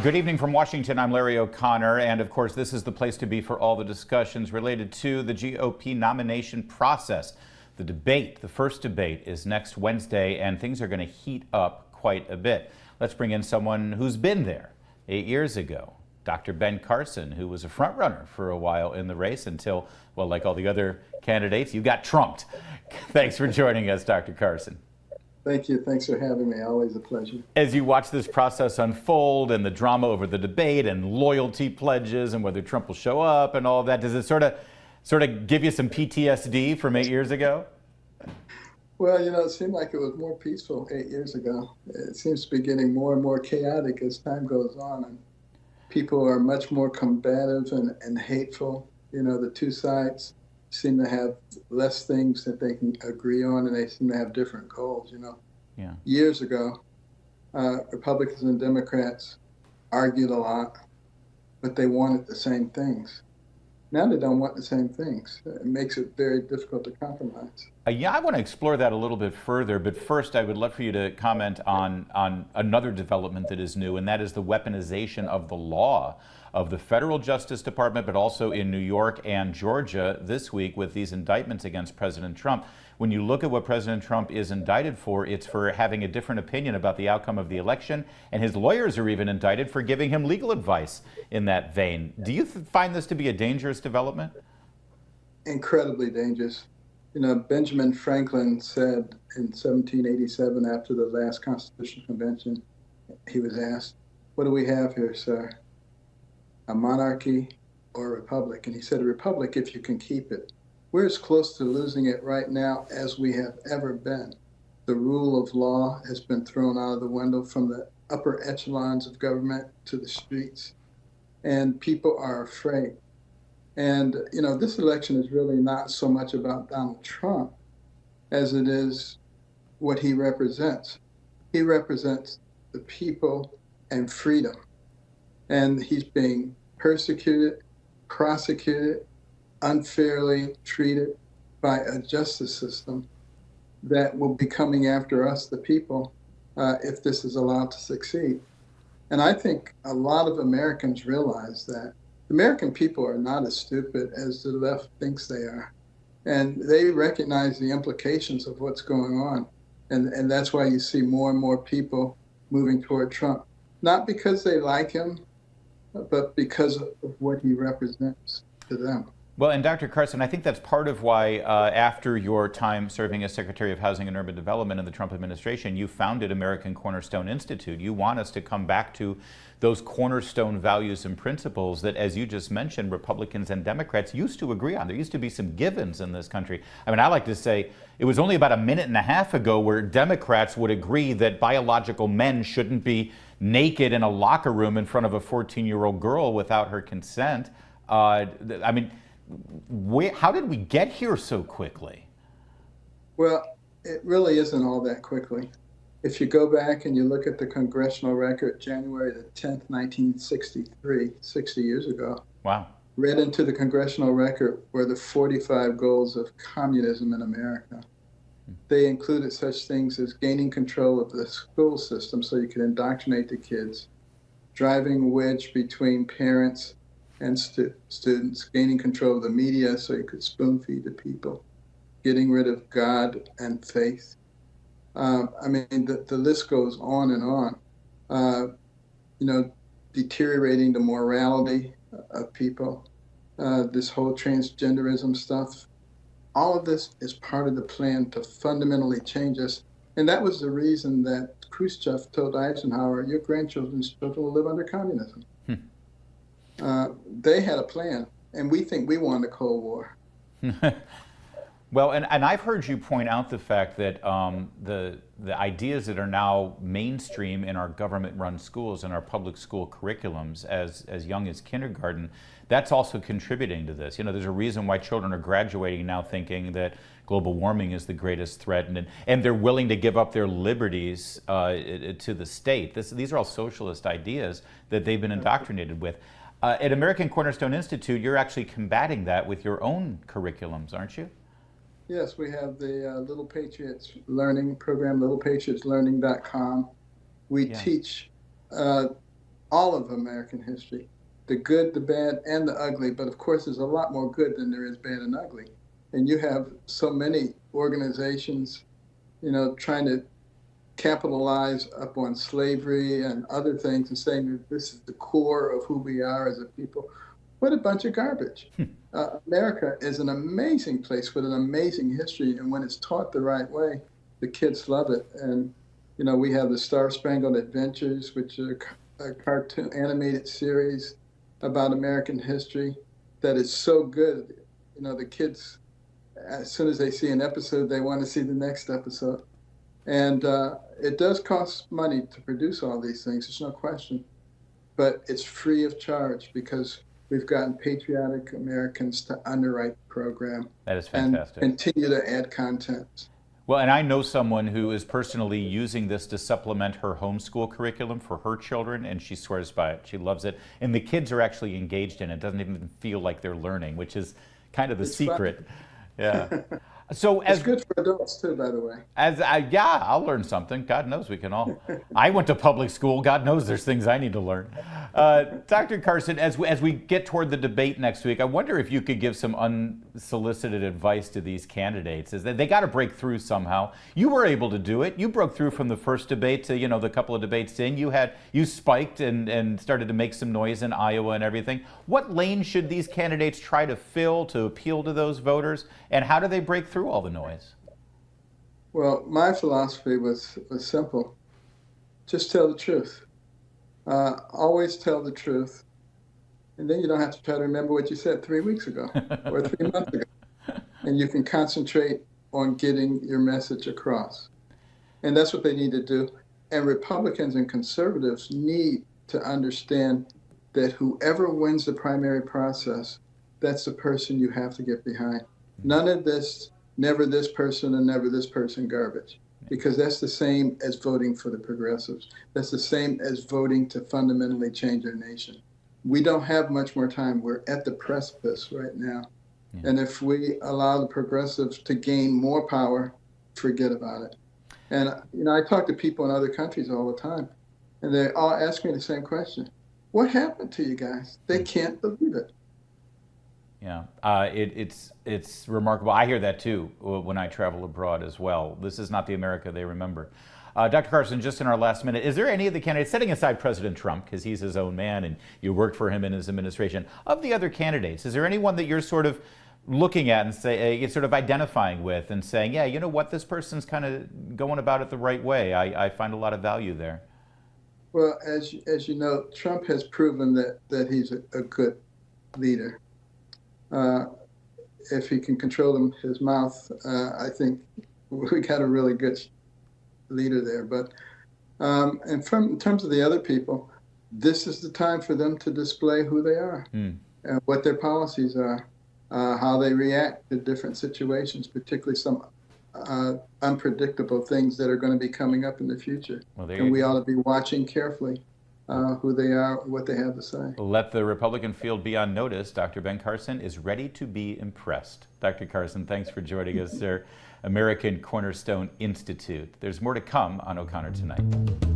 Good evening from Washington. I'm Larry O'Connor, and of course, this is the place to be for all the discussions related to the GOP nomination process. The debate, the first debate, is next Wednesday, and things are going to heat up quite a bit. Let's bring in someone who's been there 8 years ago, Dr. Ben Carson, who was a front runner for a while in the race until, well, like all the other candidates, you got trumped. Thanks for joining us, Dr. Carson. Thank you. Thanks for having me. Always a pleasure. As you watch this process unfold and the drama over the debate and loyalty pledges and whether Trump will show up and all of that, does it sort of give you some PTSD from 8 years ago? Well, it seemed like it was more peaceful 8 years ago. It seems to be getting more and more chaotic as time goes on, and people are much more combative and hateful. The two sides seem to have less things that they can agree on, and they seem to have different goals. Yeah. Years ago, Republicans and Democrats argued a lot, but they wanted the same things. Now they don't want the same things. It makes it very difficult to compromise. Yeah, I want to explore that a little bit further, but first I would love for you to comment on another development that is new, and that is the weaponization of the law of the federal Justice Department, but also in New York and Georgia this week with these indictments against President Trump. When you look at what President Trump is indicted for, it's for having a different opinion about the outcome of the election, and his lawyers are even indicted for giving him legal advice in that vein. Do you find this to be a dangerous development? Incredibly dangerous. Benjamin Franklin said in 1787, after the last Constitutional Convention, he was asked, "What do we have here, sir? A monarchy or a republic?" And he said, "A republic if you can keep it." We're as close to losing it right now as we have ever been. The rule of law has been thrown out of the window from the upper echelons of government to the streets, and people are afraid. And, this election is really not so much about Donald Trump as it is what he represents. He represents the people and freedom. And he's being persecuted, prosecuted, unfairly treated by a justice system that will be coming after us, the people, if this is allowed to succeed. And I think a lot of Americans realize that. The American people are not as stupid as the left thinks they are. And they recognize the implications of what's going on. And that's why you see more and more people moving toward Trump. Not because they like him, but because of what he represents to them. Well, and Dr. Carson, I think that's part of why after your time serving as Secretary of Housing and Urban Development in the Trump administration, you founded American Cornerstone Institute. You want us to come back to those cornerstone values and principles that, as you just mentioned, Republicans and Democrats used to agree on. There used to be some givens in this country. I mean, I like to say it was only about a minute and a half ago where Democrats would agree that biological men shouldn't be naked in a locker room in front of a 14-year-old girl without her consent. How did we get here so quickly? Well, it really isn't all that quickly. If you go back and you look at the congressional record, January the 10th, 1963, 60 years ago. Wow. Read into the congressional record were the 45 goals of communism in America. They included such things as gaining control of the school system so you could indoctrinate the kids, driving a wedge between parents and students, gaining control of the media so you could spoon feed the people, getting rid of God and faith. The list goes on and on. Deteriorating the morality of people, this whole transgenderism stuff. All of this is part of the plan to fundamentally change us. And that was the reason that Khrushchev told Eisenhower, your grandchildren's children will live under communism. They had a plan, and we think we won the Cold War. Well, and I've heard you point out the fact that the ideas that are now mainstream in our government-run schools and our public school curriculums as young as kindergarten, that's also contributing to this. There's a reason why children are graduating now thinking that global warming is the greatest threat, and they're willing to give up their liberties to the state. These are all socialist ideas that they've been indoctrinated with. At American Cornerstone Institute, you're actually combating that with your own curriculums, aren't you? Yes, we have the Little Patriots Learning program, littlepatriotslearning.com. We teach all all of American history, the good, the bad, and the ugly. But of course, there's a lot more good than there is bad and ugly. And you have so many organizations, trying to capitalize upon slavery and other things and saying that this is the core of who we are as a people. What a bunch of garbage. America is an amazing place with an amazing history, and when it's taught the right way, the kids love it. And we have the Star Spangled Adventures, which is a cartoon animated series about American history that is so good. The kids, as soon as they see an episode, they want to see the next episode. And it does cost money to produce all these things, there's no question. But it's free of charge because we've gotten patriotic Americans to underwrite the program. That is fantastic. And continue to add content. Well, and I know someone who is personally using this to supplement her homeschool curriculum for her children, and she swears by it. She loves it. And the kids are actually engaged in it. It doesn't even feel like they're learning, which is kind of the secret. Fun. Yeah. So it's good for adults too, by the way. Yeah, I'll learn something. God knows we can all. I went to public school. God knows there's things I need to learn. Dr. Carson, as we get toward the debate next week, I wonder if you could give some unsolicited advice to these candidates. Is that they got to break through somehow. You were able to do it. You broke through from the first debate to the couple of debates in. You spiked and started to make some noise in Iowa and everything. What lane should these candidates try to fill to appeal to those voters, and how do they break through all the noise? Well, my philosophy was simple. Just tell the truth. Always tell the truth. And then you don't have to try to remember what you said 3 weeks ago or 3 months ago. And you can concentrate on getting your message across. And that's what they need to do. And Republicans and conservatives need to understand that whoever wins the primary process, that's the person you have to get behind. None of this never this person and never this person garbage, because that's the same as voting for the progressives. That's the same as voting to fundamentally change our nation. We don't have much more time. We're at the precipice right now. Yeah. And if we allow the progressives to gain more power, forget about it. And I talk to people in other countries all the time, and they all ask me the same question. What happened to you guys? They can't believe it. Yeah, it's remarkable. I hear that too when I travel abroad as well. This is not the America they remember. Dr. Carson, just in our last minute, is there any of the candidates, setting aside President Trump, because he's his own man and you worked for him in his administration, of the other candidates, is there anyone that you're sort of looking at and you're sort of identifying with and saying, yeah, you know what, this person's kind of going about it the right way. I find a lot of value there. Well, as you know, Trump has proven that he's a good leader. If he can control his mouth, I think we got a really good leader there. But in terms of the other people, this is the time for them to display who they are, and what their policies are, how they react to different situations, particularly some unpredictable things that are going to be coming up in the future. Well, and we ought to be watching carefully who they are, what they have to say. Let the Republican field be on notice. Dr. Ben Carson is ready to be impressed. Dr. Carson, thanks for joining us, sir. American Cornerstone Institute. There's more to come on O'Connor Tonight.